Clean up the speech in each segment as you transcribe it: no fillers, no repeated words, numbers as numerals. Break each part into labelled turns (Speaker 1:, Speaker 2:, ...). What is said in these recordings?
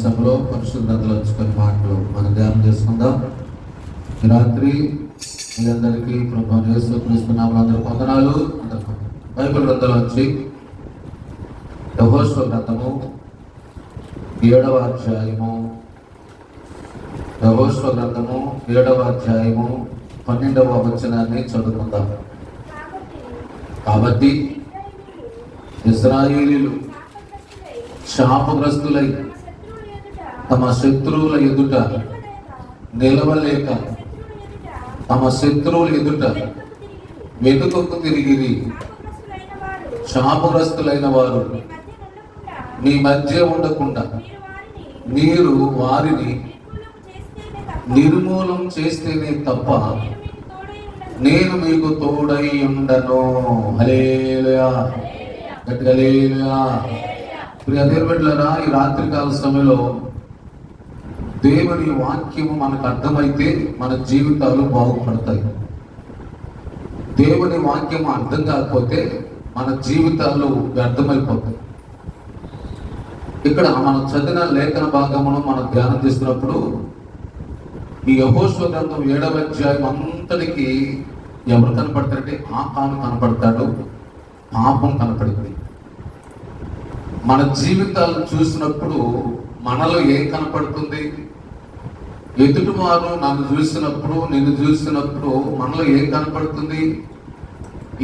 Speaker 1: సభలో పరిశుద్ధతలు వచ్చుకొని మాటలు మనం ధ్యానం చేసుకుందాం. ఈ రాత్రి మీ అందరికీ ప్రభువైన యేసుక్రీస్తు నామమున అందరూ వందనాలు. బైబిల్ గ్రంథంలో వచ్చి యెహోషువ గ్రంథము 7వ అధ్యాయము, యెహోషువ గ్రంథము 7వ అధ్యాయము 12వ వచనాన్ని చదువుకుందాం. కాబట్టి ఇశ్రాయేలీయులు శాపగ్రస్తులై తమ శత్రువుల ఎదుట నిలవలేక తమ శత్రువుల ఎదుట వెనుకకు తిరిగిరి. శాపగ్రస్తులైన వారు మీ మధ్య ఉండకుండా మీరు వారిని నిర్మూలం చేస్తేనే తప్ప నేను మీకు తోడై ఉండను. హల్లెలూయా, గట్టిగా హల్లెలూయా. ప్రియ దేవుని బిడ్డలారా, ఈ రాత్రికాల సమయంలో దేవుని వాక్యము మనకు అర్థమైతే మన జీవితాలు బాగుపడతాయి. దేవుని వాక్యము అర్థం కాకపోతే మన జీవితాలు వ్యర్థమైపోతాయి. ఇక్కడ మనం చదివిన లేఖన భాగమును మనం ధ్యానం చేస్తున్నప్పుడు ఈ యెహోషువ గ్రంథం 7వ అధ్యాయం అంతటికి ఎవరు కనపడతారంటే ఆకాను కనపడతాడు, పాపం కనపడింది. మన జీవితాలను చూసినప్పుడు మనలో ఏం కనపడుతుంది? ఎదుటివారు నన్ను చూసినప్పుడు, నిన్ను చూసినప్పుడు మనలో ఏం కనపడుతుంది?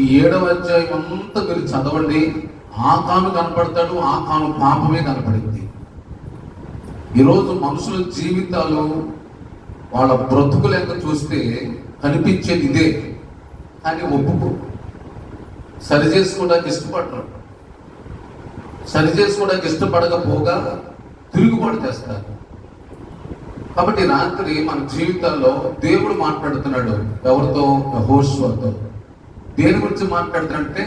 Speaker 1: ఈ 7వ అధ్యాయం అంతా మీరు చదవండి. ఆకాను కనపడతాడు, ఆకాను పాపమే కనపడింది. ఈరోజు మనుషుల జీవితాలు వాళ్ళ బ్రతుకులేక చూస్తే కనిపించేది ఇదే. కానీ ఒప్పుకో, సరి చేసుకోవడానికి ఇష్టపడరు. సరి చేసుకోవడానికి ఇష్టపడకపోగా తిరుగుబాటు చేస్తారు. కాబట్టి రాత్రి మన జీవితాల్లో దేవుడు మాట్లాడుతున్నాడు. ఎవరితో? యెహోషువతో. దేని గురించి మాట్లాడుతున్నాడంటే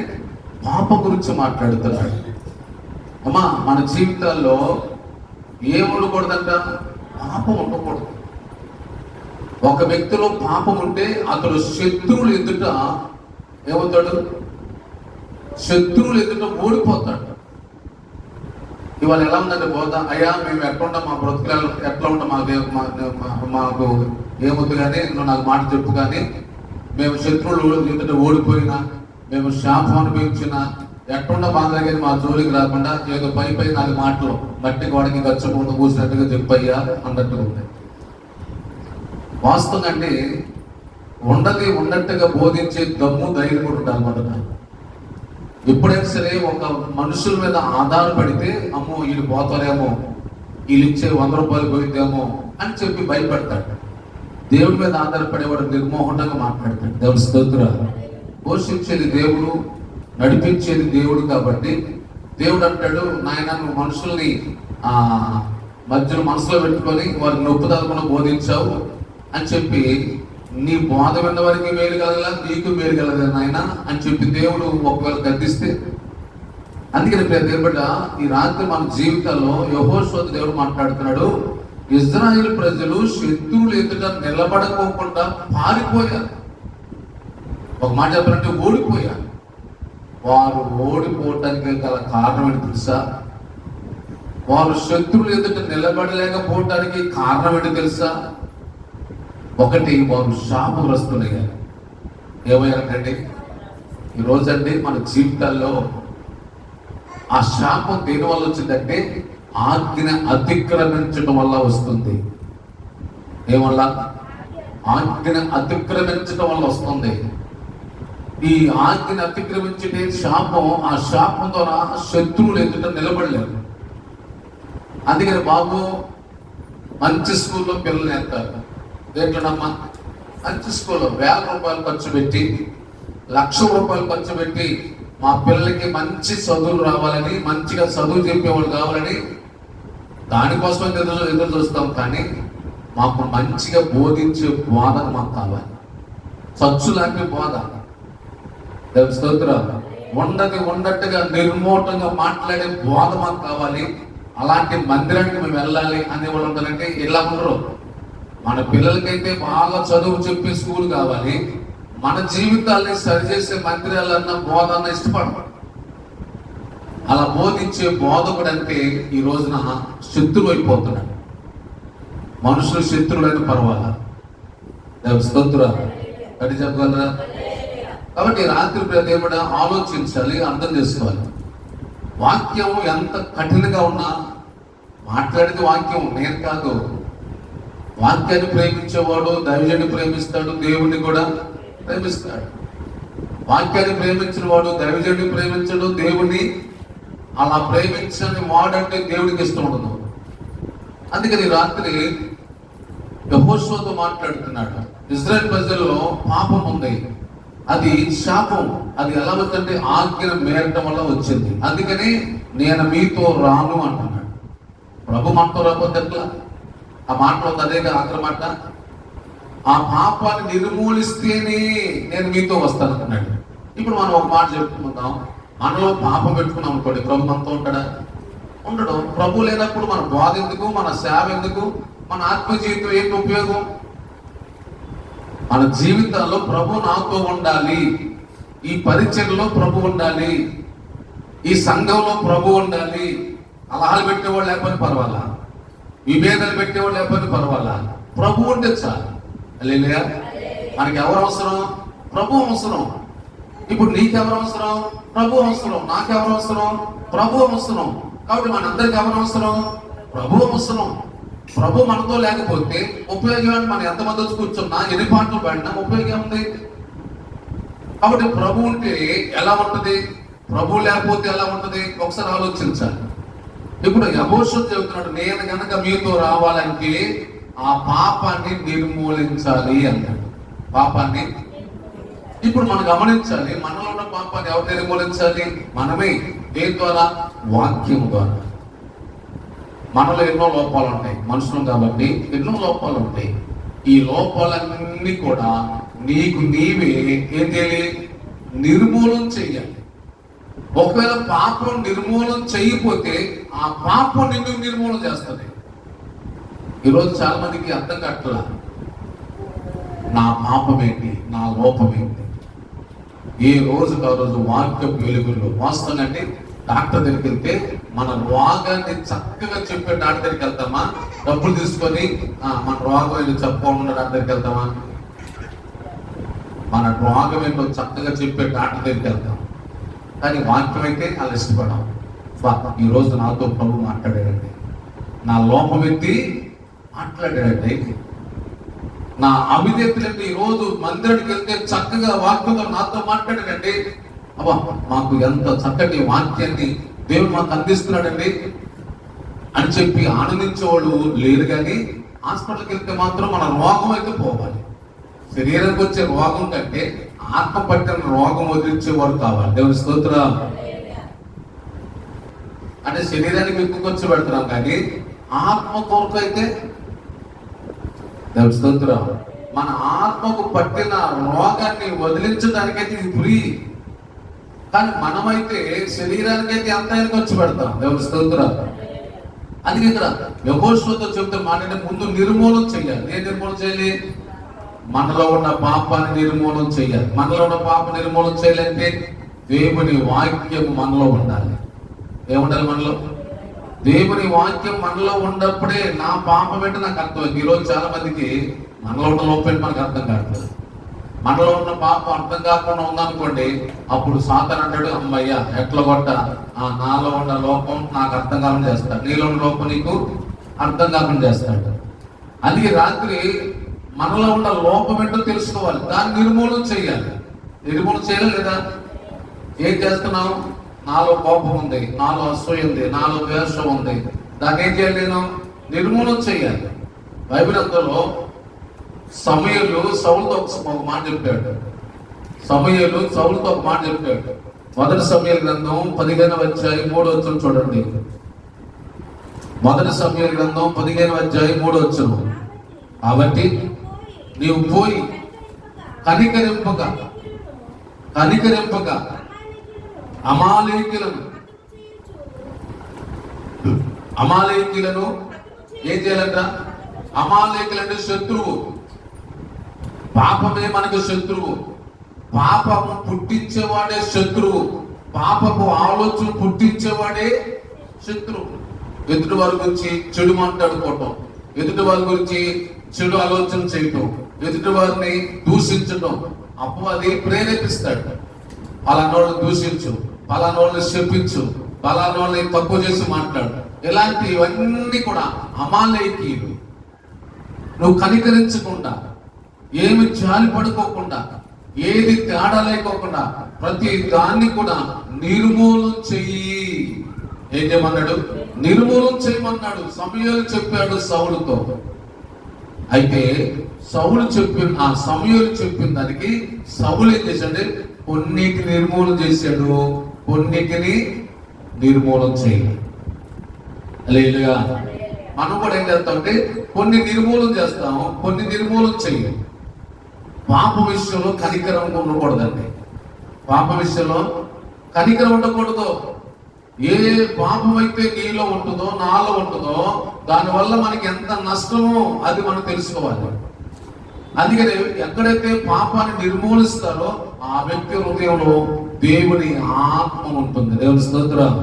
Speaker 1: పాపం గురించి మాట్లాడుతున్నాడు. అమ్మా, మన జీవితాల్లో ఏం ఉండకూడదంట? పాపం ఉండకూడదు. ఒక వ్యక్తిలో పాపం ఉంటే అతడు శత్రువులు ఎదుట ఏమవుతాడు? శత్రువులు ఎదుట ఓడిపోతాడు. ఇవాళ ఎలా ఉందంటే బోధ, అయ్యా మేము ఎట్లా ఉంటాం, మా బ్రతుకులు ఎట్లా ఉంటాం, మాకు ఏమొద్దు కానీ నువ్వు నాకు మాట చెప్పు. కానీ మేము శత్రువులు ఎదుట ఓడిపోయినా, మేము శాపం అనుభవించినా ఎట్లుండ బాధగా మా జోలికి రాకుండా ఏదో పై 4 మాటలు మట్టి గోడకి గచ్చకుండా కూసినట్టుగా చెప్పయ్యా అన్నట్టుగా ఉంటాయి. వాస్తవంగా అంటే ఉండది ఉన్నట్టుగా బోధించే దమ్ము, ధైర్యం కూడా ఉండాలి. మొదట ఎప్పుడైనా సరే ఒక మనుషుల మీద ఆధారపడితే అమ్మో వీళ్ళు పోతారేమో, వీళ్ళు ఇచ్చే 100 రూపాయలు పోయిద్దేమో అని చెప్పి భయపడతాడు. దేవుడి మీద ఆధారపడేవాడు నిర్మోహంగా మాట్లాడతాడు. దేవుడి స్తోత్రాలు. పోషించేది దేవుడు, నడిపించేది దేవుడు. కాబట్టి దేవుడు అంటాడు, నాయన నువ్వు మనుషుల్ని మధ్యలో మనసులో పెట్టుకొని వారికి నొప్పు తలకుండా బోధించావు అని చెప్పి నీ బోధ విన్న వారికి మేలు కలగల, నీకు మేలు కలగదు నాయన అని చెప్పి దేవుడు ఒకవేళ గద్దిస్తే. అందుకని దేవుడ ఈ రాత్రి మన జీవితాల్లో యెహోషువ దేవుడు మాట్లాడుతున్నాడు. ఇశ్రాయేలు ప్రజలు శత్రువులు ఎదుట నిలబడకోకుండా పారిపోయారు. ఒక మాట చెప్పాలంటే ఓడిపోయారు. వారు ఓడిపోవటానికి గల కారణం ఏంటి తెలుసా? వారు శత్రువులు ఎదుట నిలబడలేకపోవటానికి కారణం ఏంటి తెలుసా? ఒకటి, వారు శాపగ్రస్తులయ్యారు. ఏమయ్యారంటే ఈరోజండి మన జీవితాల్లో ఆ శాపం దేని వల్ల వచ్చిందంటే ఆజ్ఞ అతిక్రమించడం వల్ల వస్తుంది. ఏమల్ల? ఆజ్ఞ అతిక్రమించడం వల్ల వస్తుంది. ఈ ఆజ్ఞ అతిక్రమించే శాపం, ఆ శాపం ద్వారా శత్రువులు ఎదుట నిలబడలేరు. అందుకని బాబు మంచి స్కూల్లో పిల్లలు నేర్తారు. ఏంటమ్మా, మంచి స్కూల్లో 1000 రూపాయలు ఖర్చు పెట్టి, 1,00,000 రూపాయలు ఖర్చు పెట్టి మా పిల్లలకి మంచి చదువులు రావాలని, మంచిగా చదువు చెప్పేవాళ్ళు కావాలని దానికోసం ఎదురు చూస్తాం. కానీ మాకు మంచిగా బోధించే బోధ మాకు కావాలి. చచ్చు లాంటి బోధ. స్తోత్రం. ఉండది ఉన్నట్టుగా నిర్మోటంగా మాట్లాడే బోధ మాకు కావాలి. అలాంటి మందిరానికి మేము వెళ్ళాలి అనేవాళ్ళు ఉంటారంటే ఇలా ఉండరు. మన పిల్లలకైతే బాగా చదువు చెప్పే స్కూల్ కావాలి. మన జీవితాల్ని సరిచేసే మందిరాలన్న బోధన ఇష్టపడతాం. అలా బోధించే బోధకుడు అంటే ఈ రోజున శత్రువు అయిపోతున్నాడు. మనుషులు శత్రువులైన పర్వాలా, స్తోత్రం అని చెప్పగలరా? కాబట్టి రాత్రి దేవుడు ఆలోచించాలి, అర్థం చేసుకోవాలి. వాక్యం ఎంత కఠినంగా ఉన్నా, మాట్లాడేది వాక్యం, నేను కాదు. వాక్యాన్ని ప్రేమించేవాడు దైవజాన్ని ప్రేమిస్తాడు, దేవుణ్ణి కూడా ప్రేమిస్తాడు. వాక్యాన్ని ప్రేమించిన వాడు దైవజాన్ని ప్రేమించడు, దేవుణ్ణి అలా ప్రేమించని వాడంటే దేవుడికి ఇష్టం ఉండదు. అందుకని రాత్రి యెహోషువతో మాట్లాడుతున్నాడు. ఇజ్రాయెల్ ప్రజల్లో పాపం ఉంది, అది శాపం. అది ఎలా వచ్చిందంటే ఆజ్ఞను మేరటం వల్ల వచ్చింది. అందుకని నేను మీతో రాను అంటున్నాడు. ప్రభు మనతో రాకపోతే ఎట్లా? ఆ మాటలో అదేగా ఆఖరి మాట, ఆ పాపాన్ని నిర్మూలిస్తేనే నేను మీతో వస్తానన్నాడు. ఇప్పుడు మనం ఒక మాట చెప్పుకుందాం, మనలో పాపం పెట్టుకున్నాం అనుకోండి, ప్రభు మనతో ఉంటాడా? ఉండడు. ప్రభు లేనప్పుడు మన బాధ ఎందుకు, మన సేవ ఎందుకు, మన ఆత్మ జీవితం ఏంటి ఉపయోగం? మన జీవితాల్లో ప్రభు నాతో ఉండాలి, ఈ పరిచర్లో ప్రభు ఉండాలి, ఈ సంఘంలో ప్రభు ఉండాలి. అలహాలు పెట్టేవాళ్ళు లేకపోతే పర్వాలా, విభేదాలు పెట్టేవాళ్ళు లేకపోతే పర్వాలా, ప్రభు ఉంటే చాలు. హల్లెలూయా. మనకి ఎవరు అవసరం? ప్రభు అవసరం. ఇప్పుడు నీకెవరు అవసరం? ప్రభు అవసరం. నాకెవరు అవసరం? ప్రభు అవసరం. కాబట్టి మనందరికి ఎవరు అవసరం? ప్రభు అవసరం. ప్రభు మనతో లేకపోతే ఉపయోగం, మనం ఎంతమంది వచ్చి కూర్చున్నా, ఎన్ని పాటలు పాడినా ఉపయోగం ఉంది. కాబట్టి ప్రభు ఉంటే ఎలా ఉంటుంది, ప్రభు లేకపోతే ఎలా ఉంటుంది? ఒకసారి ఆలోచించాలి. ఇప్పుడు యెహోషువ చెబుతున్నాడు, నేను కనుక మీతో రావాలంటే ఆ పాపాన్ని నిర్మూలించాలి అన్నాడు. పాపాన్ని ఇప్పుడు మనం గమనించాలి. మనలో ఉన్న పాపాన్ని ఎవరు నిర్మూలించాలి? మనమే. దేని ద్వారా? వాక్యం ద్వారా. మనలో ఎన్నో లోపాలు ఉంటాయి, మనుషులు కాబట్టి ఎన్నో లోపాలు ఉంటాయి. ఈ లోపాలన్నీ కూడా నీకు నీవే ఏం చేయాలి? నిర్మూలన చెయ్యాలి. ఒకవేళ పాపం నిర్మూలన చేయకపోతే ఆ పాపం నిన్ను నిర్మూలన చేస్తుంది. ఈరోజు చాలా మందికి అర్థం కావట్లా, నా పాపం ఏంటి, నా లోపం ఏంటి. ఏ రోజుకు ఆ రోజు వాక్యం వెలుగులో వాస్తవం. అంటే డాక్టర్ దగ్గరికి వెళ్తే మన రోగాన్ని చక్కగా చెప్పే డాక్టర్ దగ్గరికి వెళ్తామా? డబ్బులు తీసుకొని మన రోగం ఏంటో చెప్పకుండా డాక్టర్ దగ్గరికి వెళ్తామా? మన రోగం ఏంటో చక్కగా చెప్పే డాక్టర్ దగ్గరికి వెళ్తాం. కానీ వాక్యం అయితే అలా ఇష్టపడాం. ఈ రోజు నాతో ప్రభు మాట్లాడాడండి, నా లోపం ఎత్తి మాట్లాడాడండి, నా అవిధేయతలంటే ఈ రోజు మందిరానికి వెళ్తే చక్కగా వాక్యంతో నాతో మాట్లాడాడండి. అబ్బా, మాకు ఎంత చక్కటి వాక్యాన్ని దేవుడు మాకు అందిస్తున్నాడండి అని చెప్పి ఆనందించేవాళ్ళు లేరు. కానీ హాస్పిటల్కి వెళ్తే మాత్రం మన రోగం అయితే పోవాలి. శరీరానికి వచ్చే రోగం కంటే ఆత్మ పట్టిన రోగం వదిలించేవారు కావాలి. దేవుని స్తోత్రం. అంటే శరీరానికి ఎక్కువ ఖర్చు పెడుతున్నాం, కానీ ఆత్మ కొరకు అయితే దేవుని స్తోత్రం. మన ఆత్మకు పట్టిన రోగాన్ని వదిలించడానికైతే ఇది ఫ్రీ. కానీ మనమైతే శరీరానికైతే ఎంత ఖర్చు పెడతాం. దేవుని స్తోత్రం. అందుకే ఇక్కడ యెహోషువతో చెబుతున్న మాట అంటే ముందు నిర్మూలన చేయాలి. ఏం నిర్మూలన చేయాలి? మనలో ఉన్న పాపాన్ని నిర్మూలన చేయాలి. మనలో ఉన్న పాప నిర్మూలన చేయాలంటే దేవుని వాక్యం మనలో ఉండాలి. ఏముండాలి మనలో? దేవుని వాక్యం మనలో ఉన్నప్పుడే నా పాపం ఏంటో నాకు అర్థమైంది. ఈరోజు చాలా మందికి మనలో ఉన్న లోపం మనకు అర్థం కావట్లేదు. మనలో ఉన్న పాపం అర్థం కాకుండా ఉందనుకోండి, అప్పుడు సాతాను అంటాడు, అమ్మయ్య ఎట్లా కొట్ట, నాలో ఉన్న లోపం నాకు అర్థం కాకుండా చేస్తాడు, నీలో ఉన్న లోపం నీకు అర్థం కాకుండా చేస్తాడు. అందుకే రాత్రి మనలో ఉన్న లోపం ఏంటో తెలుసుకోవాలి, దాన్ని నిర్మూలన చేయాలి. నిర్మూలన చేయాలి లేదా? ఏం చేస్తున్నావు? నాలో కోపం ఉంది, నాలో అసూయ ఉంది, నాలో ద్వేషం ఉంది, దాన్ని ఏం చేయాలి? నేను నిర్మూలన చేయాలి. బైబిల్ అందులో సమూయేలు సౌలుతో ఒక మాట చెప్పాడు. సమూయేలు సౌలుతో ఒక మాట చెప్పాడు. మొదటి సమూయేలు గ్రంథం 15వ అధ్యాయం 3వ వచనం చూడండి. మొదటి సమూయేలు గ్రంథం 15వ అధ్యాయం 3వ వచనం. కాబట్టి నీవు పోయి కనికరింపగా అమాలేకీలను ఏం చేయాలంట? అమాలేకులంటే శత్రువు. పాపమే మనకు శత్రువు. పాపము పుట్టించేవాడే శత్రువు. పాపపు ఆలోచన పుట్టించేవాడే శత్రువు. ఎదుటి వారి గురించి చెడు మాట్లాడుకోవటం, ఎదుటి వారి గురించి చెడు ఆలోచన చేయటం, ఎదుటి వారిని దూషించటం అపవాది ప్రేరేపిస్తాడు. పలానా వాళ్ళని దూషించు, పలానా వాళ్ళని శపించు, పలానా వాళ్ళని తక్కువ చేసి మాట్లాడు. ఇలాంటివన్నీ కూడా అమాలేకీయులు. నువ్వు కనికరించకుండా, ఏమి జాలి పడుకోకుండా, ఏది తేడా లేకోకుండా ప్రతి దాన్ని కూడా నిర్మూలన చెయ్యి. ఏం చేయమన్నాడు? నిర్మూలన చేయమన్నాడు. సమూయేలు చెప్పాడు సౌలుతో. అయితే సమూయేలు చెప్పిన దానికి సౌలు ఏం చేశాడు? కొన్నిటిని నిర్మూలన చేశాడు, కొన్నిటిని నిర్మూలన చేయాలి. హల్లెలూయా. మనం కూడా ఏం చేస్తామంటే కొన్ని నిర్మూలన చేస్తాం, కొన్ని నిర్మూలన చేయాలి. పాప విషయంలో కనికరం ఉండకూడదండి. పాప విషయంలో కనికరం ఉండకూడదు. ఏ పాపం అయితే నీలో ఉంటుందో, నాలో ఉంటుందో, దానివల్ల మనకి ఎంత నష్టమో అది మనం తెలుసుకోవాలి. అందుకని ఎక్కడైతే పాపాన్ని నిర్మూలిస్తారో ఆ వ్యక్తి హృదయంలో దేవుని ఆత్మ ఉంటుంది. దేవుని స్తోత్రం.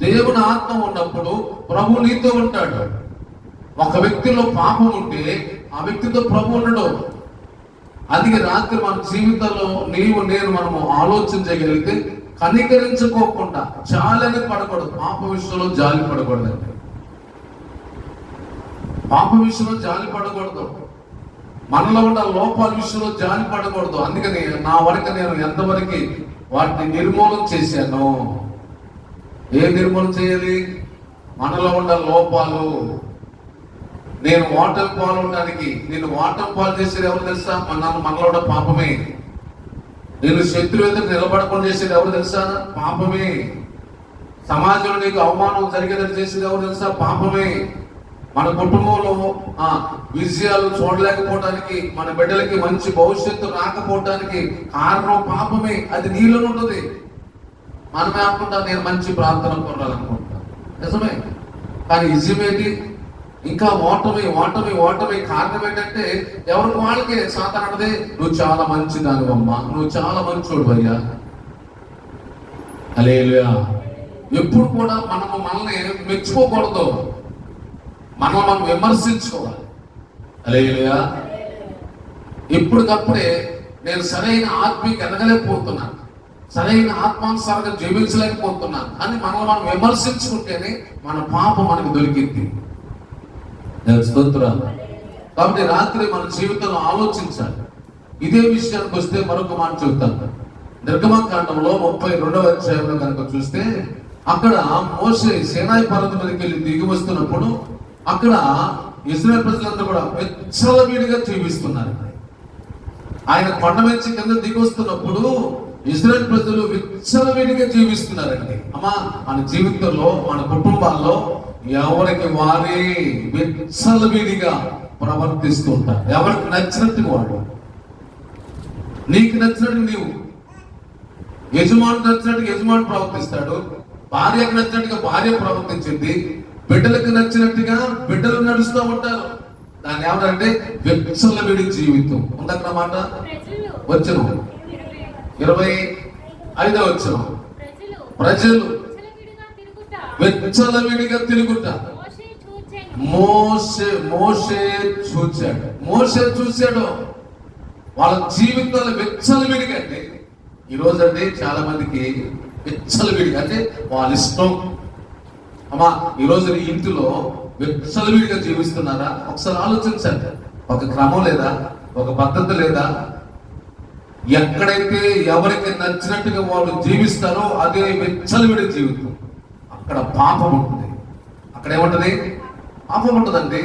Speaker 1: దేవుని ఆత్మ ఉన్నప్పుడు ప్రభు నీతో ఉంటాడు. ఒక వ్యక్తిలో పాపం ఉంటే ఆ వ్యక్తితో ప్రభు ఉండడు. అందుకే రాత్రి మన జీవితంలో మనము ఆలోచించగలిగితే కనికరించుకోకుండా జాలని పడకూడదు. పాప విషయంలో జాలి పడకూడదండి. పాప విషయంలో జాలి పడకూడదు. మనలో ఉన్న లోపాల విషయంలో జాలి పడకూడదు. అందుకని నా వరకు నేను ఎంతవరకు వాటిని నిర్మూలన చేశాను. ఏ నిర్మూలన చేయాలి? మనలో ఉన్న లోపాలు. నేను ఓటమి పాలు ఉండడానికి, నేను ఓటమి పాలు చేసేది ఎవరు తెలుసా? మనలో ఉన్న పాపమే. నేను శత్రువు ఎదురు నిలబడకుండా చేసేది ఎవరు తెలుసా? పాపమే. సమాజంలో నీకు అవమానం జరిగేదని చేసేది ఎవరు తెలుసా? పాపమే. మన కుటుంబంలో విజయాలు చూడలేకపోవడానికి, మన బిడ్డలకి మంచి భవిష్యత్తు రాకపోవడానికి కారణం పాపమే. అది నీలో ఉంటుంది. మనమే అనుకుంటా నేను మంచి ప్రార్థన కొనాలనుకుంటా, నిజమే. కానీ నిజమేంటి? ఇంకా ఓటమి ఓటమి ఓటమి. కారణం ఏంటంటే ఎవరికి వాళ్ళకి సాధారణది. నువ్వు చాలా మంచి దానివమ్మా, నువ్వు చాలా మంచోడు భయ్యా. హల్లెలూయా. ఎప్పుడు కూడా మనల్ని మెచ్చుకోకూడదు, మనం విమర్శించుకోవాలి. హల్లెలూయా. ఇప్పటికప్పుడే నేను సరైన ఆత్మీయ ఎదగలేకపోతున్నాను, సరైన ఆత్మానుసారంగా జీవించలేకపోతున్నాను అని మనం విమర్శించుకుంటేనే మన పాపం మనకు దొరికింది. స్తోత్రాలు. కాబట్టి రాత్రి మన జీవితంలో ఆలోచించాలి. ఇదే విషయానికి వస్తే మరొక మాట చెబుతాను. నిర్గమకాండంలో 32వ అధ్యాయంలో కనుక చూస్తే అక్కడ మోషే సీనాయి పర్వతం మీదకి వెళ్ళి దిగి వస్తున్నప్పుడు అక్కడ ఇశ్రాయేలు ప్రజలందరూ కూడా విచ్చలవిడిగా జీవిస్తున్నారు. ఆయన కొండ నుంచి కింద దిగి వస్తున్నప్పుడు ఇశ్రాయేలు ప్రజలు విచ్చలవిడిగా జీవిస్తున్నారండి. అమ్మా, మన జీవితంలో, మన కుటుంబాల్లో ఎవరికి వారే విచ్చలవిడిగా ప్రవర్తిస్తూ ఉంటారు. ఎవరికి నచ్చినట్టుగా వాడు. నీకు నచ్చినట్టు నీవు, యజమానికి నచ్చినట్టుగా యజమాని ప్రవర్తిస్తాడు, భార్యకు నచ్చినట్టుగా భార్య ప్రవర్తించింది, బిడ్డలకు నచ్చినట్టుగా బిడ్డలు నడుస్తూ ఉంటారు. దాన్ని ఏమంటే విచ్చలవిడి జీవితం. ఉందన్న మాట. వచ్చను 25వ వచనం. ప్రజలు విచ్చలవిడిగా తిరుగుట మోషే చూశాడు వాళ్ళ జీవితాలు విచ్చలవిడిగా. అంటే ఈరోజు అంటే చాలా మందికి విచ్చలవిడిగా అంటే వాళ్ళ ఇష్టం. అమ్మా, ఈరోజు నీ ఇంటిలో విచ్చలవిడిగా జీవిస్తున్నారా? ఒకసారి ఆలోచించండి. ఒక క్రమం లేదా, ఒక పద్ధతి లేదా? ఎక్కడైతే ఎవరికి నచ్చినట్టుగా వాళ్ళు జీవిస్తారో అదే విచ్చలవిడి జీవితం. అక్కడ పాపం ఉంటుంది. అక్కడ ఏముంటది? పాపం ఉంటుందండి.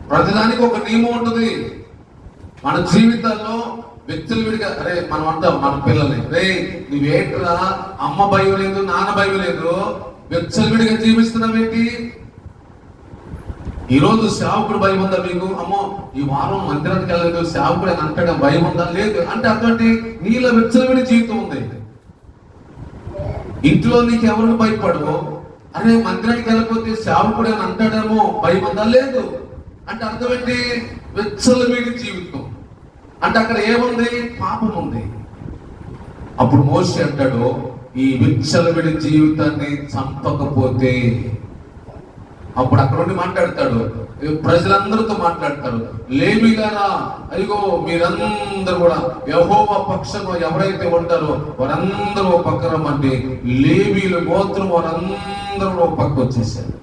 Speaker 1: ప్రతిదానికి ఒక నియమం ఉంటుంది. మన జీవితాల్లో విచ్చలవిడిగా, అరే మనం అంటాం మన పిల్లల్ని, రే నువ్వేంట్రా అమ్మ భయం లేదు, నాన్న భయం లేదు, విచ్చలవిడిగా జీవిస్తున్నావేంటి? ఈరోజు సేవకుడు భయం ఉందా మీకు? అమ్మో ఈ వారం మందిరానికి వెళ్ళలేదు, సేవకుడు అని అంటాడు, భయం ఉందా? లేదు. అంటే అటువంటి నీలో విచ్చలవిడి జీవితం ఉంది. ఇంట్లో నీకు ఎవరికి భయపడవు. అరే మందిరానికి వెళ్ళకపోతే సేవకుడు అని అంటాడేమో, భయం ఉందా? లేదు. అంటే అర్థం ఏంటి? విచ్చలవిడి జీవితం. అంటే అక్కడ ఏముంది? పాపం ఉంది. అప్పుడు మోషే అంటాడు, ఈ విచ్చలవిడి జీవితాన్ని చంపకపోతే, అప్పుడు అక్కడ నుండి మాట్లాడతాడు, ప్రజలందరితో మాట్లాడతారు, లేవిగారా, అయ్యో మీరందరూ కూడా యెహోవా పక్షంగా ఎవరైతే ఉంటారో వారందరూ పక్క రమ్మంటే లేవీలు గోత్రం వారందరూ పక్క వచ్చేసారు.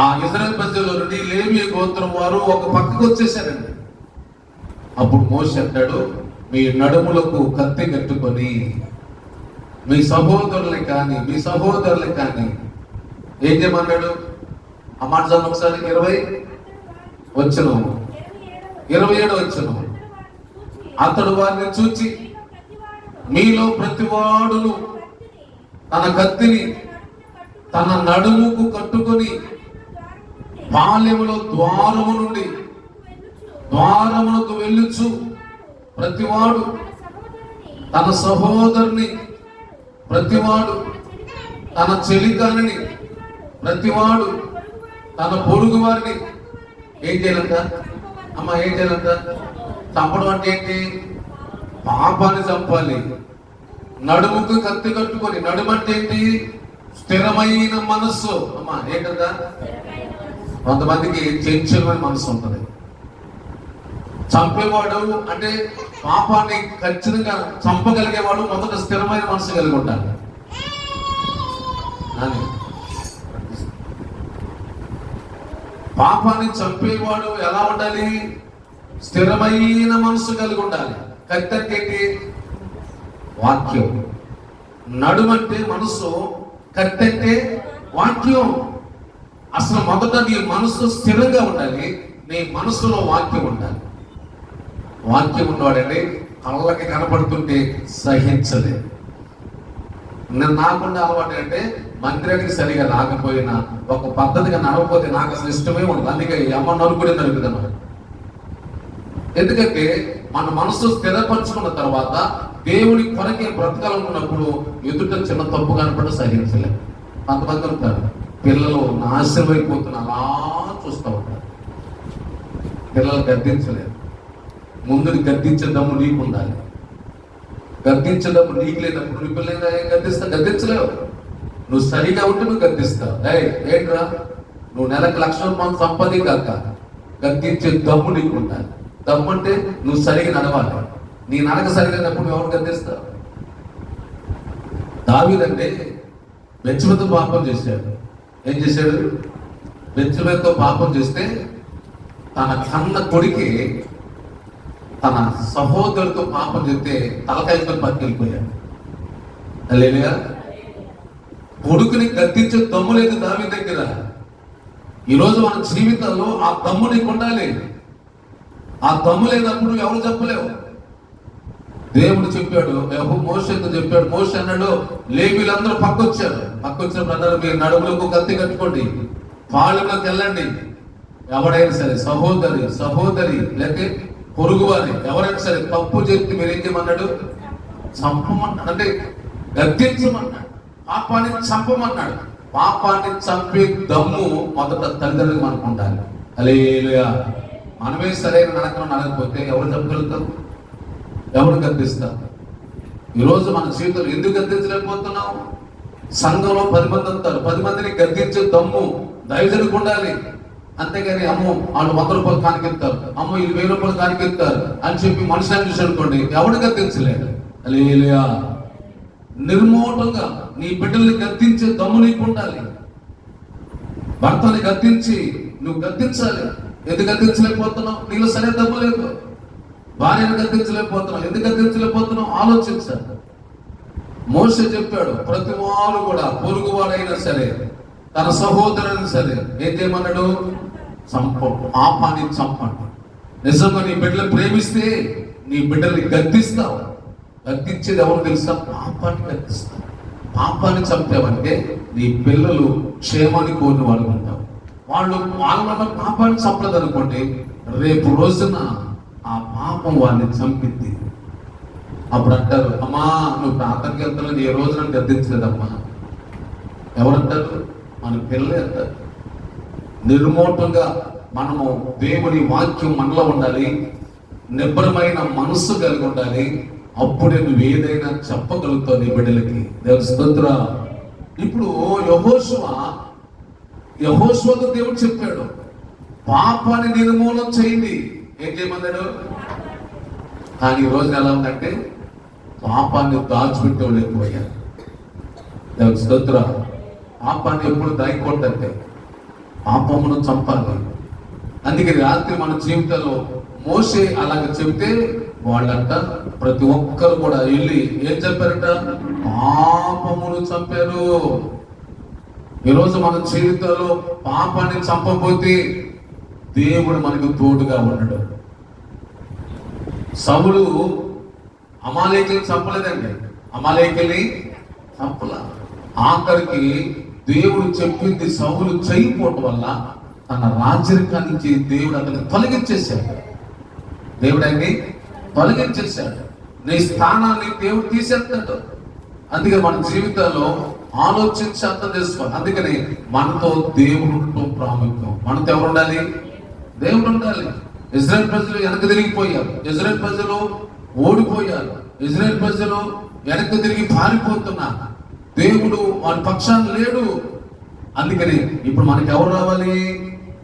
Speaker 1: ఆ ఇశ్రాయేలు ప్రజల నుండి లేవీ గోత్రం వారు ఒక పక్కకు వచ్చేసారండి. అప్పుడు మోషే అంటాడు, మీ నడుములకు కత్తి కట్టుకొని మీ సహోదరులు కానీ ఏం చేయమన్నాడు? ఆ మాట చదువు ఒకసారి. 27 వచ్చును. అతడు వారిని చూచి, మీలో ప్రతివాడును తన కత్తిని తన నడుముకు కట్టుకొని పాలెములో ద్వారమునకు వెళ్ళుచు ప్రతివాడు తన సహోదరుని, ప్రతివాడు తన చెలికాని, ప్రతివాడు తన పొరుగు వారిని ఏం చేయాలంట? ఏం చేయాలంట? చంపడం అంటే ఏంటి? పాపాన్ని చంపాలి. నడుముకు కత్తి కట్టుకొని, నడుము అంటే ఏంటి? స్థిరమైన మనస్సు. ఏంటంట? కొంతమందికి చంచలమైన మనసు ఉంటుంది. చంపేవాడు అంటే పాపాన్ని ఖచ్చితంగా చంపగలిగేవాడు మొదట స్థిరమైన మనసు కలిగి ఉండాలి. పాపాన్ని చంపేవాడు ఎలా ఉండాలి? స్థిరమైన మనసు కలిగి ఉండాలి. కత్తెంటి? వాక్యం. నడుమంటే మనసు, కత్తెంటే వాక్యం. అసలు మొదట నీ మనసు స్థిరంగా ఉండాలి. నీ మనసులో వాక్యం ఉండాలి. వాక్యం ఉన్నవాడండి కళ్ళకి కనపడుతుంటే సహించలేదు. నాకుండా అలవాటు అంటే మందిరానికి సరిగా రాకపోయినా, ఒక పద్ధతిగా నడవకపోతే నాకు అసలు ఇష్టమే ఉండదు. అందుకే అమ్మ నరుకుడే నరుకుదన్నమాట. ఎందుకంటే మన మనసు స్థిరపరచుకున్న తర్వాత దేవుడి కొరకే బ్రతకాలనుకున్నప్పుడు ఎదుట చిన్న తప్పు కనపడి సహించలేదు. కొంతమంది ఉంటారు, పిల్లలు నాశనం అయిపోతున్న అలా చూస్తూ ఉంటారు. పిల్లలు గద్దించలేదు. ముందుని గద్దించే దమ్ము నీకు ఉండాలి. గద్దించడం నీకు లేనప్పుడు నీ పిల్లలు ఏం గద్దించలేవు. నువ్వు సరిగా ఉంటే నువ్వు గద్దిస్తావు. ఏంట్రా నువ్వు నెలకు 1,00,000 రూపాయలు సంపాదించాక గద్దించే దమ్ము నీకు ఉండాలి. దమ్ము అంటే నువ్వు సరిగా నడవాలి. నీ నడక సరిగా నప్పుడు ఎవరు గద్దిస్తావు? దావీదంటే బెత్షెబతో పాపం చేశాడు. ఏం చేశాడు? బెత్షెబతో పాపం చేస్తే తన కన్న కొడుకి తన సహోదరుడితో పాపం చేస్తే తలకాయతో పట్టుకెళ్ళిపోయాడు. లేదుగా కొడుకుని గద్దించే దమ్ము లేదు దావీదు దగ్గర. ఈరోజు మన జీవితంలో ఆ దమ్ము నీకు ఉండాలి. ఆ దమ్ము లేనప్పుడు ఎవరు చెప్పలేవు. దేవుడు చెప్పాడు, మోషేతో చెప్పాడు. మోషే అన్నాడు, లేవీలందరూ పక్కొచ్చారు అన్నారు, మీరు నడుములకు కత్తి కట్టుకోండి, పాళెంలోకి వెళ్ళండి. ఎవడైనా సరే సహోదరి లేకపోతే పొరుగువారి ఎవరైనా సరే తప్పు చెప్తే మీరేం చేయమన్నాడు? చంపమన్నాడు. అంటే గద్దించమన్నాడు. పాపాన్ని చంపమన్నాడు. పాపాన్ని చంపే దమ్ము మొదట తల్లిదండ్రులకు మనకు ఉండాలి. హల్లెలూయా. మనమే సరైన నడకను నడకపోతే ఎవరు చెప్పగలుగుతాం? ఎవరు గద్దిస్తాం? ఈరోజు మన జీవితంలో ఎందుకు గద్దించలేకపోతున్నాం? సంఘంలో 10 మంది ఉంటారు. 10 మందిని గద్దించే దమ్ము దైవజనులకు ఉండాలి. అంతేగాని అమ్మో వాళ్ళు 100 రూపాయలు కానికెత్తారు, అమ్మో వీళ్ళు 1000 రూపాయలు కానికెత్తారు అని చెప్పి మనుషులను చూసి అనుకోండి, ఎవడు గద్దించలేడు. హల్లెలూయా. నిర్మోటంగా నీ బిడ్డల్ని గద్దించే దమ్ము నీకు ఉండాలి. భర్తని గద్దించి నువ్వు గద్దించాలి. ఎందుకు గద్దించలేకపోతున్నావు? నీలో సరే దమ్ము లేదు. భార్యను గద్దించలేకపోతున్నావు. ఎందుకు గద్దించలేకపోతున్నావు? ఆలోచించాలి. మోషే చెప్పాడు, ప్రతి వారు కూడా పొరుగువాడైనా సరే తన సహోదరుని సరే ఏం చేయమన్నాడు? పాపాన్ని చంపండి. నిజంగా నీ బిడ్డలు ప్రేమిస్తే నీ బిడ్డల్ని గద్దిస్తావు. గద్దించేది ఎవరు తెలుసా? పాపాన్ని గద్దిస్తావు. పాపాన్ని చంపావంటే నీ పిల్లలు క్షేమాన్ని కోరిన వాళ్ళు ఉంటారు. వాళ్ళ పాపాన్ని చంపలేదనుకోండి, రేపు రోజున ఆ పాపం వాడిని చంపింది. అప్పుడు అంటారు, అమ్మా నువ్వు ప్రాంతానికి వెళ్తావు, ఏ రోజు నన్ను గద్దించలేదమ్మా. ఎవరంటారు? మన పిల్లలే అంటారు. నిర్మోటంగా మనము దేవుని వాక్యం మనలో ఉండాలి. నిబ్బరమైన మనస్సు కలిగి ఉండాలి. అప్పుడే నువ్వు ఏదైనా చెప్పగలుగుతావు నీ బిడ్డలకి. దేవుని స్తోత్రం. ఇప్పుడు యెహోషువతో దేవుడు చెప్పాడు, పాపాన్ని నిర్మూలన చేయండి. ఏం చేయమన్నాడు? కానీ ఈ రోజు ఎలా ఉందంటే పాపాన్ని దాచిపెట్టేవాళ్ళు ఎక్కువయ్యారు. దేవుని స్తోత్రం. పాపాన్ని ఎప్పుడు దాయకూడదంటే పాపమును చంపాలి. అందుకే రాత్రి మన జీవితంలో మోషే అలాగ చెప్తే వాళ్ళంట ప్రతి ఒక్కరు కూడా వెళ్ళి ఏం చెప్పారంట? పాపమును చంపారు. ఈరోజు మన జీవితంలో పాపాన్ని చంపకపోతే దేవుడు మనకు తోడుగా ఉన్నాడు. సౌలు అమాలేకుల్ని చంపలేదండి, అమాలేకుల్ని చంపల. ఆఖరికి దేవుడు చెప్పింది సౌలు చేయకపోవటం వల్ల తన రాజ్యరికం నుంచి దేవుడు అతన్ని తొలగించేశాడు. దేవుడు ఆయన్ని తొలగించేశాడు. నీ స్థానాన్ని దేవుడు తీసేస్తాడు. అందుకని మన జీవితంలో ఆలోచించి అర్థం చేసుకోవాలి. అందుకని మనతో దేవుడు ఉండటం ప్రాముఖ్యం. మనతో ఎవరు ఉండాలి? దేవుడు ఉండాలి. ఇజ్రాయెల్ ప్రజలు వెనక్కి తిరిగిపోయారు, ఇజ్రాయెల్ ప్రజలు ఓడిపోయారు, ఇజ్రాయెల్ ప్రజలు వెనక్కి తిరిగి పారిపోతున్నారు. దేవుడు వారి పక్షాన్ని లేడు. అందుకని ఇప్పుడు మనకి ఎవరు రావాలి?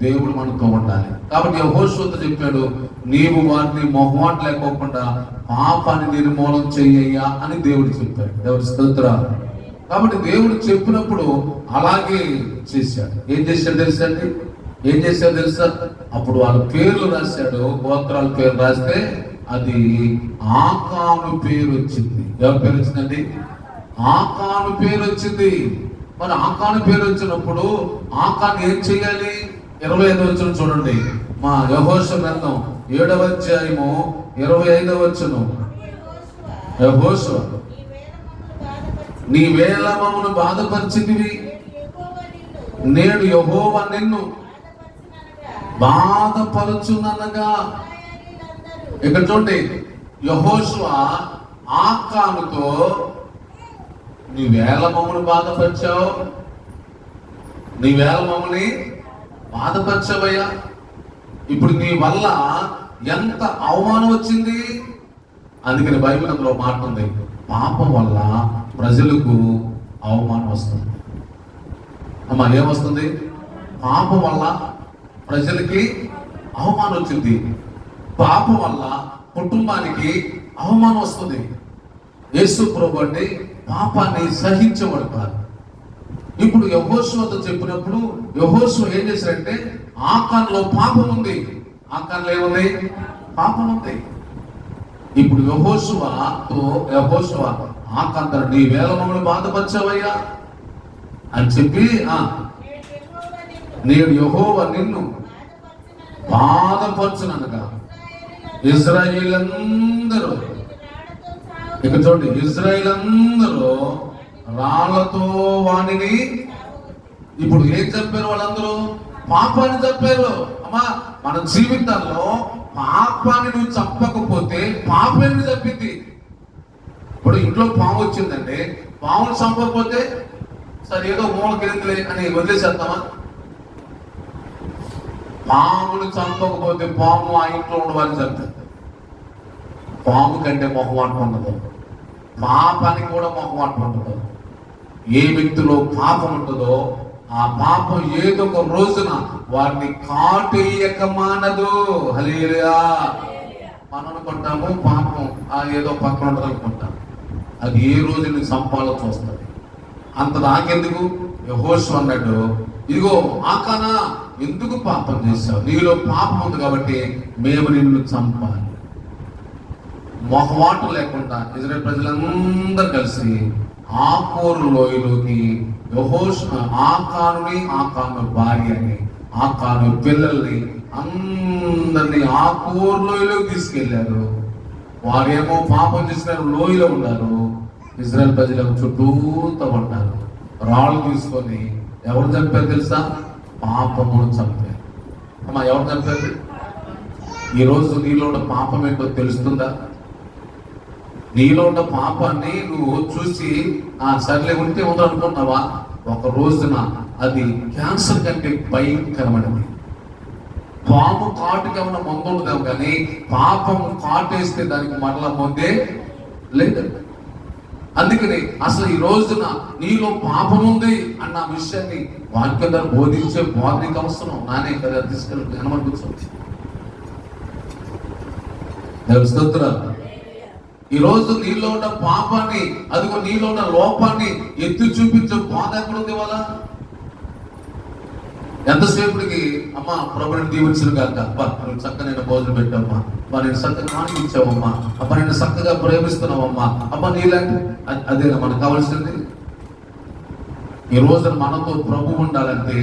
Speaker 1: దేవుడు మనతో ఉండాలి. కాబట్టి యెహోషువతో చెప్పాడు, నీవు వారిని మొహమాట లేకోకుండా పాపాన్ని నిర్మూలన చెయ్యయ్యా అని దేవుడు చెప్పాడు. దేవుడి స్తోత్రం. కాబట్టి దేవుడు చెప్పినప్పుడు అలాగే చేశాడు. ఏం చేశాడు తెలుసా అండి? ఏం చేశాడు తెలుసా? అప్పుడు వాళ్ళ పేర్లు రాశాడు, గోత్రాల పేరు రాస్తే అది ఆకాను పేరు వచ్చింది. ఎవరి పేరు వచ్చిందండి? ఆకాను పేరు వచ్చింది. మరి ఆకాను పేరు వచ్చినప్పుడు ఆకాను ఏం చేయాలి? 25వ వచనం చూడండి, మా యెహోషువ గ్రంథం 7వ అధ్యాయము 25వ వచనం. యెహోషువ, నీ వేళ మమ్మను బాధపరిచితివి, నేడు యెహోవా నిన్ను బాధపరచుననగా. ఇక్కడ చూడండి, యెహోషువ ఆకానుతో నీ వేళ మమ్మల్ని బాధపరిచావు, నీ వేళ మమ్మల్ని బాధపరచవయ్యా. ఇప్పుడు నీ వల్ల ఎంత అవమానం వచ్చింది. అందుకని బైబిల్ అందులో మాట ఉంది, పాపం వల్ల ప్రజలకు అవమానం వస్తుంది. అమ్మా, ఏమొస్తుంది? పాపం వల్ల ప్రజలకి అవమానం వచ్చింది. పాపం వల్ల కుటుంబానికి అవమానం వస్తుంది. యేసు ప్రభువు అంటే పాపాన్ని సహించేవాడు కాదు. ఇప్పుడు యెహోషువతో చెప్పినప్పుడు యెహోషువ ఏం చేశాడంటే, ఆకాన్లో పాపం ఉంది. ఆకాన్లో ఏముంది? పాపం ఉంది. ఇప్పుడు యెహోషువ ఆకాన్ నీ వేళ మమ్మల్ని బాధపరచావయ్యా అని చెప్పి, నేడు యెహోవా నిన్ను బాధపరచుననగా ఇశ్రాయేలీయులందరూ, ఇక చూడండి, ఇశ్రాయేలీయులందరూ రాళ్లతో వాణిని. ఇప్పుడు ఏం చెప్పారు వాళ్ళందరూ? పాపాన్ని చెప్పారు. అమ్మా, మన జీవితాల్లో పాపాన్ని నువ్వు చంపకపోతే పాపాన్ని తప్పింది. ఇప్పుడు ఇంట్లో పాము వచ్చిందంటే పామును చంపకపోతే సరే ఏదో మూలకెళ్ళిందిలే అని వదిలేసేద్దామా? పామును చంపకపోతే పాము ఆ ఇంట్లో ఉండవాలని చెప్తారు. పాము కంటే మొహమాటం ఉండదు, పాపానికి కూడా మొహమాటం ఉండదు. ఏ వ్యక్తిలో పాపం ఉంటుందో ఆ పాపం ఏదో ఒక రోజున వారిని కాటేయక మానదు. హల్లెలూయా. మనం అనుకుంటాము పాపం ఏదో పక్కన ఉంటుంది అనుకుంటాం, అది ఏ రోజు నీ సంపాలో చూస్తుంది. అంత నాకెందుకు? యెహోషువ అన్నాడు, ఇదిగో ఆకానా, ఎందుకు పాపం చేశావు? నీలో పాపం ఉంది కాబట్టి మేము నిన్ను చంపాలి. మొహమాటం లేకుండా ఇజ్రాయేల్ ప్రజలందరూ కలిసి ఆకోరు లోయలోకి ఆకాను భార్యని, ఆకాను పిల్లల్ని అందరినీ ఆకోరు లోయలోకి తీసుకెళ్లారు. వారేమో పాపం చేసిన లోయలో ఉన్నారు, ఇజ్రాయేల్ ప్రజలకు చుట్టూతో పడ్డారు. రాళ్ళు తీసుకొని ఎవరు చంపారు తెలుసా? పాపమును చంపారు. అమ్మా, ఎవరు చంపారు? ఈరోజు నీలో ఉన్న పాపం ఏంటో తెలుస్తుందా? నీలో ఉన్న పాపాన్ని నువ్వు చూసి సర్లే ఉంటే ఉందని అనుకుంటున్నావా? ఒక రోజున అది క్యాన్సర్ కంటే భయంకరమైనది. పాము కాటుకి ఏమన్నా మందు ఉండదేమో కానీ పాపం కాటేస్తే దానికి మరలా ముందే లేదండి. అందుకని అసలు ఈ రోజున నీలో పాపం ఉంది అన్న విషయాన్ని వాక్యం ద్వారా బోధించే బోధనకి అవసరం నానే కదా తీసుకెళ్ళి కనబడుతుంది. ఈ రోజు నీలో ఉన్న పాపాన్ని, అదిగో నీలో ఉన్న లోపాన్ని ఎత్తి చూపించే బోధ ఎక్కడ ఉంది వాళ్ళ. ఎంతసేపటికి అమ్మా ప్రభుని దీవించిన కాక, అబ్బా నువ్వు చక్కనైన భోజనం పెట్టావమ్మా, అబ్బా నేను చక్కగా ఆనందించావమ్మా, అబ్బా నేను చక్కగా ప్రేమిస్తున్నావమ్మా, అబ్బా నీలాంటి అదేనా మనకు కావాల్సింది. ఈ రోజున మనతో ప్రభు ఉండాలంటే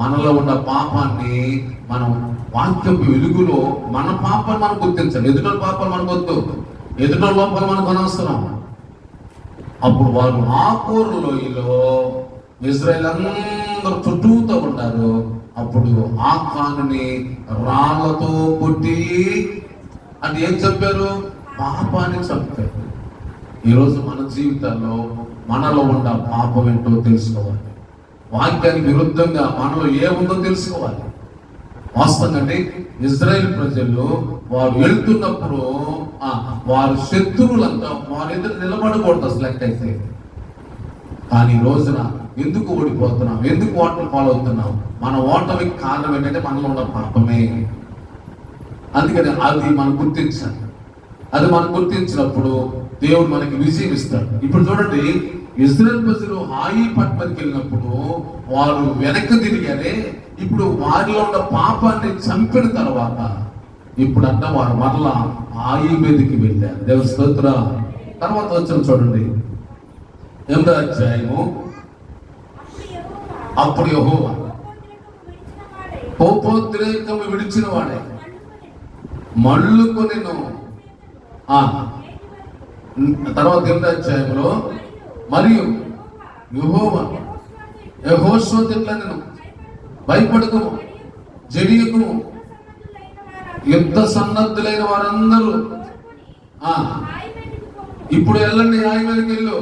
Speaker 1: మనలో ఉన్న పాపాన్ని మనం వాక్యపు వెలుగులో మన పాపాన్ని మనం గుర్తించాలి. ఎదుటి పాపాలు మనకు వద్దు, ఎదుటి లోపాలు మనకు అనవసరం. అప్పుడు వారు ఆకూరు లోయలో ఇజ్రాయేల్ అందరూ చుట్టూతో ఉంటారు. అప్పుడు ఆకానుని రాళ్లతో కొట్టి అది ఏం చెప్పారు? పాపాన్ని చంపారు. ఈరోజు మన జీవితాల్లో మనలో ఉన్న పాపం ఏంటో తెలుసుకోవాలి. వాక్యానికి విరుద్ధంగా మనలో ఏముందో తెలుసుకోవాలి. వాస్తవంగా ఇజ్రాయేల్ ప్రజలు వారు వెళ్తున్నప్పుడు వారి శత్రువులంతా వారి ఎదురు నిలబడకూడదు అసలు లెక్కైతే. కానీ ఈ రోజున ఎందుకు ఓడిపోతున్నాం, ఎందుకు ఓటమి పాలవుతున్నాం? మన ఓటమికి కారణం ఏంటంటే మనలో ఉన్న పాపమే. అందుకని అది మనం గుర్తించాలి. అది మనం గుర్తించినప్పుడు దేవుడు మనకి విజయం ఇస్తాడు. ఇప్పుడు చూడండి, ఇజ్రాయేల్ ప్రజలు హాయి పట్టణానికి వెళ్ళినప్పుడు వారు వెనక్కి తిరిగారే. ఇప్పుడు వారిలో ఉన్న పాపాన్ని చంపిన తర్వాత ఇప్పుడు అంట వారు మరలా హాయి మీదకి వెళ్ళారు. దేవుని స్తోత్రం. తర్వాత వచ్చిన చూడండి 8వ అధ్యాయము. అప్పుడు యెహోవా కోపోద్రేకము విడిచిన వాడే మళ్ళుకొనెను. తర్వాత 8వ అధ్యాయంలో మరియు యెహోవా యెహోషువతో ఇట్లా నేను భయపడకము, జడియకము, యుద్ధ సన్నద్ధులైన వారందరూ ఇప్పుడు వెళ్ళండి, హాయి మీదకి వెళ్ళు,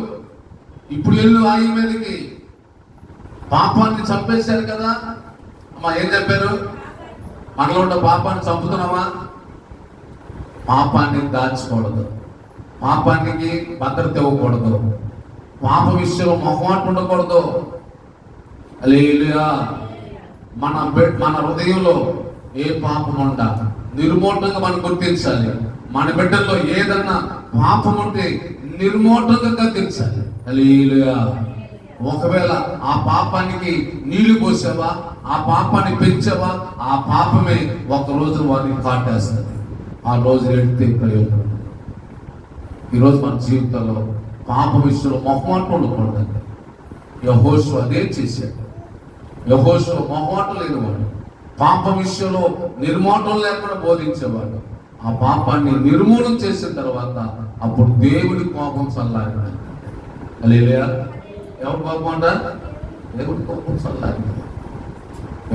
Speaker 1: ఇప్పుడు వెళ్ళు హాయి మీదకి. పాపాన్ని చంపేశారు కదా అమ్మా. ఏం చెప్పారు? మనలో ఉన్న పాపాన్ని చంపుతున్నామా? పాపాన్ని దాచకూడదు, పాపానికి భద్రత ఇవ్వకూడదు, పాప విషయంలో మొహమాట ఉండకూడదు. హల్లెలూయా. మన హృదయంలో ఏ పాపం ఉండ నిర్మోటంగా మనం గుర్తించాలి. మన బిడ్డల్లో ఏదన్నా పాపం ఉంటే నిర్మోటంగా గుర్తించాలి. హల్లెలూయా. ఒకవేళ ఆ పాపానికి నీళ్లు పోసావా, ఆ పాపాన్ని పెంచావా, ఆ పాపమే ఒక రోజు వారిని కాటేస్తుంది. ఆ రోజు ఎడితే ప్రయోజనం. ఈరోజు మన జీవితంలో పాప విషయంలో మొహమాటం ఉండకూడదు. యెహోషువ అదే చేశాడు. యెహోషువ మొహమాటం లేనివాడు, పాప విషయంలో నిర్మోటం లేకుండా బోధించేవాడు. ఆ పాపాన్ని నిర్మూలన చేసిన తర్వాత అప్పుడు దేవుడి కోపం చల్లారింది. హల్లెలూయా. ఎవరి కోపం అంట? దేవుడి కోపం చల్లారింది.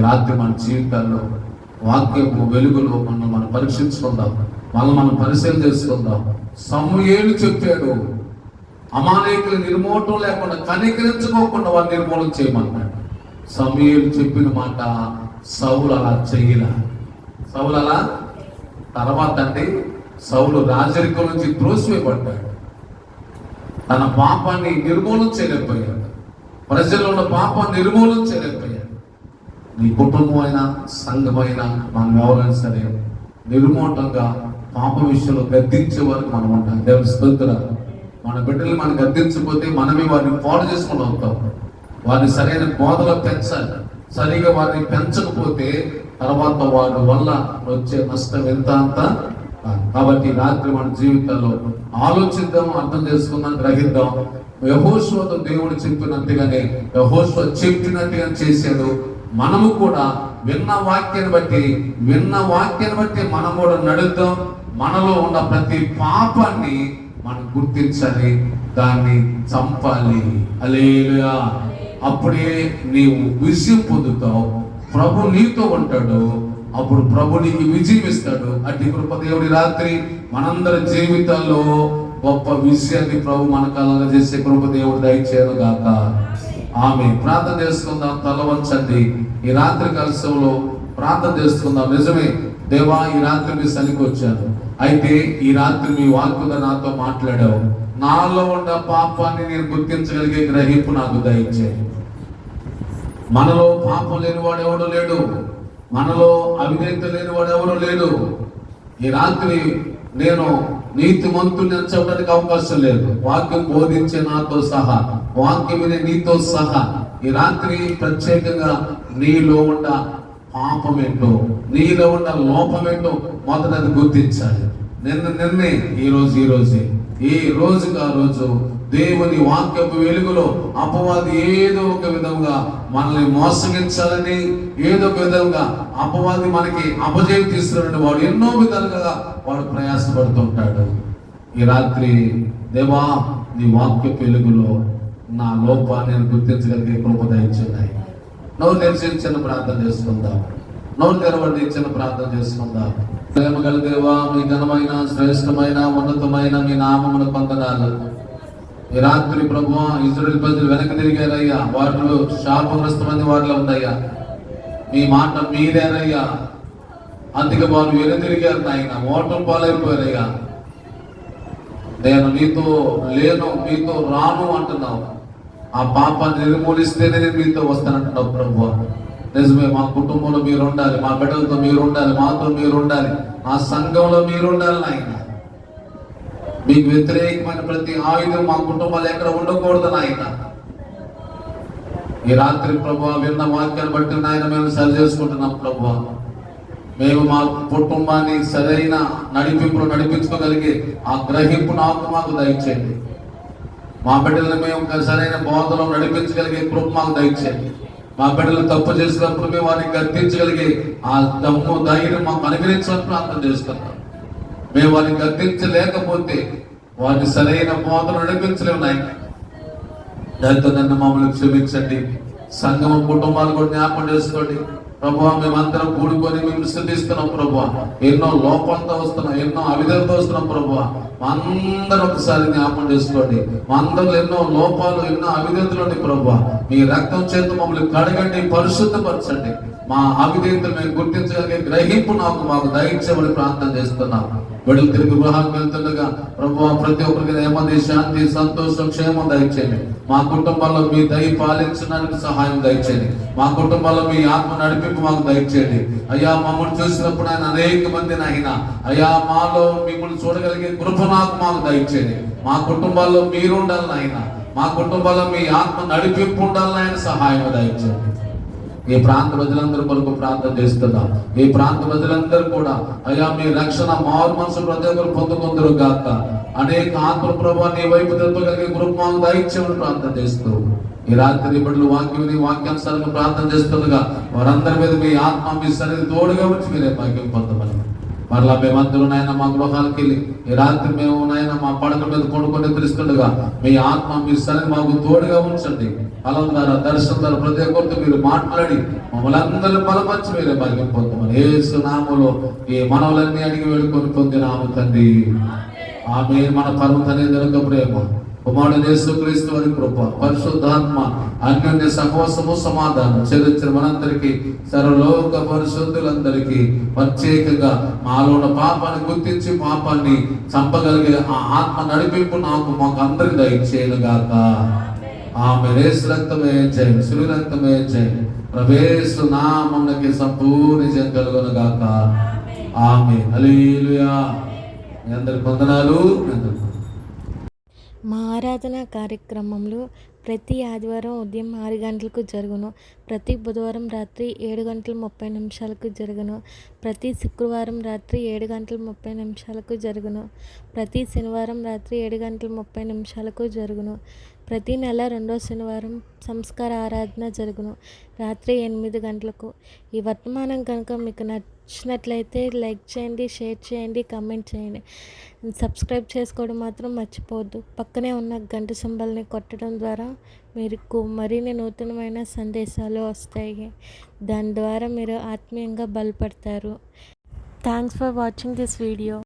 Speaker 1: రాత్రి మన జీవితాల్లో వాక్యము వెలుగులో మనం పరీక్షించుకుందాం, మనం పరిశీలన చేసుకుందాం. సమూయేలు చెప్పాడు, అమాలేకులు నిర్మూలన లేకుండా కనికరించుకోకుండా వారిని నిర్మూలన చేయమన్నాడు. సమూయేలు చెప్పిన మాట సౌలు అలా చెయ్యలా. సౌలు అలా తర్వాత సౌలు రాజరికం నుంచి త్రోసివేయబడ్డాడు. తన పాపాన్ని నిర్మూలన చేయలేకపోయాడు. ప్రజల్లో ఉన్న పాపాన్ని నిర్మూలన చేయలేకపోయాడు. నీ కుటుంబం అయినా సంఘమైనా మనం ఎవరైనా సరే నిర్మూలంగా పాప విషయంలో గద్దించే వరకు మనం ఉంటాం. దేవుని స్తోత్రం. మన బిడ్డలు మనం గద్దించకపోతే మనమే వారిని పాడు చేసుకుని అవుతాం. వారిని సరైన బోధలో పెంచాలి. సరిగా వారిని పెంచకపోతే తర్వాత వారి వల్ల వచ్చే నష్టం ఎంత అంత. కాబట్టి రాత్రి మన జీవితాల్లో ఆలోచిద్దాం, అర్థం చేసుకుందాం, గ్రహిద్దాం. యెహోషువతో దేవుడు చెప్పినట్టుగానే యెహోషువ చెప్పినట్టుగా చేశాడు. మనము కూడా విన్న వాక్యాన్ని బట్టి మనం కూడా నడుద్దాం. మనలో ఉన్న ప్రతి పాపాన్ని మనం గుర్తించాలి, దాన్ని చంపాలి. హల్లెలూయా. అప్పుడే నీవు విజయం పొందుతావు. ప్రభు నీతో ఉంటాడు. అప్పుడు ప్రభు నీకు విజయం ఇస్తాడు. అట్టి కృప దేవుడి రాత్రి మనందరి జీవితాల్లో గొప్ప విజయాన్ని ప్రభు మన కలగ చేసే కృప దేవుడు దయచేయను గాక. ఆమె ప్రార్థన చేసుకుందాం. తల వంచండి. ఈ రాత్రి కలశంలో ప్రార్థన చేసుకుందాం. నిజమే దేవా, ఈ రాత్రి మీ సన్నిధికి వచ్చాను. అయితే ఈ రాత్రి మీ వాక్కుతో నాతో మాట్లాడావు. నాలో ఉన్న పాపాన్ని నేను గుర్తించగలిగే గ్రహింపు నాకు దయచేయి. మనలో పాపం లేనివాడు ఎవడు లేడు, మనలో అవిధేయత లేనివాడు ఎవరు లేడు. ఈ రాత్రి నేను నీతిమంతుని చెప్పడానికి అవకాశం లేదు. వాక్యం బోధించే నాతో సహా, వాక్యం వినే నీతో సహా ఈ రాత్రి ప్రత్యేకంగా నీలో ఉన్న పాపం ఏంటో, నీలో ఉన్న లోపం ఏంటో మొదట అది గుర్తించాలి. నిన్నే ఈ రోజుగా రోజు దేవుని వాక్యపు వెలుగులో అపవాది ఏదో ఒక విధంగా మనల్ని మోసగించాలని, ఏదో ఒక విధంగా అపవాది మనకి అపజయం తీసుకుని వాడు ఎన్నో విధాలుగా వాడు ప్రయాసపడుతుంటాడు. ఈ రాత్రి దేవా, నీ వాక్యపు వెలుగులో నా లోపాన్ని నేను గుర్తించగలిగే కృప దయచేయి. నోరు తెరిచి చిన్న ప్రార్థన చేసుకుందాం. నోరు తెరవండి, చిన్న ప్రార్థన చేసుకుందాం. ప్రేమగల దేవా, మీ ఘనమైన, శ్రేష్టమైన, ఉన్నతమైన మీ నామమును వందనాలు. ఈ రాత్రి ప్రభువా, ఇశ్రాయేలు ప్రజలు వెనక్కి తిరిగారయ్యా. వారిలో శాపగ్రస్తమైన వారిలో ఉందయ్యా. మీ మాట మీరేనయ్యా. అందుకే వారు వెనుతిరిగారు నాయన, ఓటం పాలైపోయారయ్యా. నేను నీతో లేను, మీతో రాను అంటున్నావు. ఆ పాపాన్ని నిర్మూలిస్తేనే నేను మీతో వస్తానంటున్నావు ప్రభువా. నిజమే, మా కుటుంబంలో మీరు ఉండాలి, మా బిడ్డలతో మీరు ఉండాలి, మాతో మీరు ఉండాలి, మా సంఘంలో మీరు ఉండాలి నాయన. మీకు వ్యతిరేకమైన ప్రతి ఆయుధం మా కుటుంబాలు ఎక్కడ ఉండకూడదు నాయన. ఈ రాత్రి ప్రభువా, విన్న వాక్యాన్ని బట్టి నాయన మేము సరి చేసుకుంటున్నాం ప్రభువా. మేము మా కుటుంబాన్ని సరైన నడిపింపులు నడిపించుకోగలిగే ఆ గ్రహింపు మాకు దయచేయండి. మా బిడ్డలను మేము సరైన బోధలో నడిపించగలిగే కృప మాకు దయచేయండి. మా బిడ్డలు తప్పు చేసినప్పుడు మేము వారిని గద్దించగలిగే ఆ దమ్ము ధైర్యం మాకు అనుగ్రహించాలని ప్రార్థన చేస్తున్నాం. మేము వారిని గద్దించలేకపోతే వారిని సరైన బోధలు నడిపించలేము నాయన. దాంతో నన్ను మమ్మల్ని క్షమించండి. సంగమ కుటుంబాలు కూడా జ్ఞాపకం చేసుకోండి ప్రభువా. మేమందరం కూడుకొని మేము స్థుతిస్తున్నాం ప్రభువా. ఎన్నో లోపాలతో వస్తున్నాం, ఎన్నో అవిధలతో వస్తున్నాం ప్రభువా. అందరూ ఒకసారి జ్ఞాపకం చేసుకోండి. మా అందరిలో ఎన్నో లోపాలు, ఎన్నో అవిధేతలు ఉన్నాయి ప్రభువా. మీ రక్తం చేత మమ్మల్ని కడగండి, పరిశుద్ధపరచండి. మా అవిధేతలు మేము గుర్తించగలిగే గ్రహింపు మాకు దయచేయమని ప్రార్థన చేస్తున్నాం. బిడ్డలు తిరిగి గృహానికి వెళ్తుండగా ప్రభువా, ప్రతి ఒక్కరికి నెమ్మది, శాంతి, సంతోషం, క్షేమం దయచేయండి. మా కుటుంబాల్లో మీ దయ పాలించడానికి సహాయం దయచేయండి. మా కుటుంబాల్లో మీ ఆత్మ నడిపింపు మాకు దయచేయండి అయ్యా. మమ్మల్ని చూసినప్పుడు ఆయన అనేక మంది నాయన అయ్యా, మాలో మిమ్మల్ని చూడగలిగే కృప మాకు దయచేయండి. మా కుటుంబాల్లో మీరు ఉండాలి నాయన. మా కుటుంబాల్లో మీ ఆత్మ నడిపింపు ఉండాలని ఆయన సహాయం దయచేయండి. ఈ ప్రాంత ప్రజలందరూ కొరకు ప్రార్థన చేస్తున్నాం. ఈ ప్రాంత ప్రజలందరూ కూడా అయ్యా, మీ రక్షణ మారు మనసు ప్రతి ఒక్కరు పొందుకుందరు గాక. అనేక ఆత్మ ప్రభావ నీ వైపు తెప్పగలిగే కృపను దయచేయమని ప్రార్థన చేస్తూ ఈ రాత్రి బిడ్డలు వాక్యానుసారంగా ప్రార్థన చేస్తుండగా వారందరి మీద మీ ఆత్మ, మీ సన్నిధి తోడుగా వచ్చి మీరే భాగ్యం పొందమని మరలా మేమందరూ నాయన మా గృహాలకు వెళ్ళి ఈ రాత్రి మేము నాయన మా పడక మీద కొనుక్కొని తెలుస్తుండగా మీ ఆత్మ, మీ సన్నిధి మాకు తోడుగా ఉంచండి. ఫలం ద్వారా, దర్శనం ద్వారా ప్రతి ఒక్కరితో మీరు మాట్లాడి మమ్మల్ని అందరినీ బలపరిచి మీరే భాగ్యం పొందమని యేసు నామములో ఈ మనవులన్నీ అడిగి వేడుకొని పొందినాము తండ్రి. ఆమె మన పరమ తండ్రి ప్రేమ, కుమారుడు యేసుక్రీస్తు వారి కృప, పరిశుద్ధాత్మ అన్యోన్య సహవాసము, సమాధానం చెల్లించిన మనందరికీ, సర్వలోక పరిశుద్ధులందరికీ, ప్రత్యేకంగా మాలో ఉన్న పాపాన్ని గుర్తించి పాపాన్ని చంపగలిగే ఆ ఆత్మ నడిపింపు మాకు అందరికి దయచేయను గాక. ఆమె యేసు రక్తమే జయం, శ్రీ రక్తమే జయం, ప్రవేశ నామమునకి సంపూర్ణ జయం కలుగును గాక. ఆమె హల్లెలూయా. మీ అందరికి వందనాలు.
Speaker 2: మా ఆరాధన కార్యక్రమంలో ప్రతి ఆదివారం ఉదయం 6 గంటలకు జరుగును, ప్రతి బుధవారం రాత్రి 7:30 జరుగును, ప్రతి శుక్రవారం రాత్రి 7:30 జరుగును, ప్రతి శనివారం రాత్రి 7:30 జరుగును, ప్రతి నెల 2వ శనివారం సంస్కార ఆరాధన జరుగును రాత్రి 8 గంటలకు. ఈ వర్తమానం కనుక మీకు నచ్చినట్లయితే లైక్ చేయండి, షేర్ చేయండి, కామెంట్ చేయండి. సబ్స్క్రైబ్ చేసుకోవడం మాత్రం మర్చిపోవద్దు. పక్కనే ఉన్న గంట సింబల్ని కొట్టడం ద్వారా మీకు మరిన్ని నూతనమైన సందేశాలు వస్తాయి. దాని ద్వారా మీరు ఆత్మీయంగా బలపడతారు. Thanks for watching this video.